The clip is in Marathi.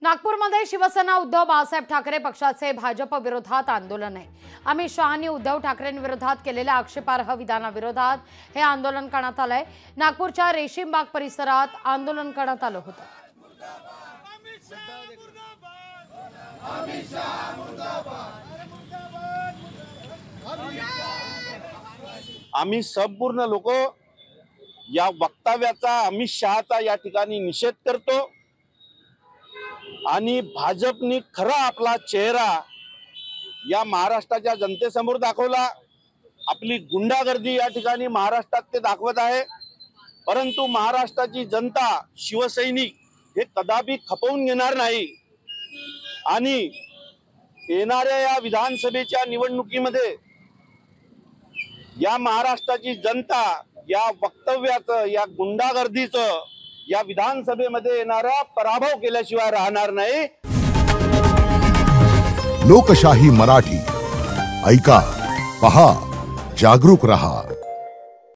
नागपूरमध्ये शिवसेना उद्धव बाळासाहेब ठाकरे पक्षाचे भाजप विरोधात आंदोलन आहे। अमित शहांनी उद्धव ठाकरेंविरोधात केलेल्या आक्षेपार्ह विधानाविरोधात हे आंदोलन करण्यात आलंय। नागपूरच्या रेशीमबाग परिसरात आंदोलन करण्यात आलं होतं। आम्ही संपूर्ण लोक या वक्तव्याचा अमित शहाचा या ठिकाणी निषेध करतो आणि भाजपने खरा आपला चेहरा या महाराष्ट्राच्या जनतेसमोर दाखवला। आपली गुंडागर्दी या ठिकाणी महाराष्ट्रात ते दाखवत आहे, परंतु महाराष्ट्राची जनता शिवसैनिक हे कदापि खपवून घेणार नाही आणि येणाऱ्या या विधानसभेच्या निवडणुकीमध्ये या महाराष्ट्राची जनता या वक्तव्याचं, या गुंडागर्दीचं या विधानसभेमध्ये येणारा पराभव केल्याशिवाय राहणार नाही। लोकशाही मराठी ऐका, पहा, जागरूक रहा।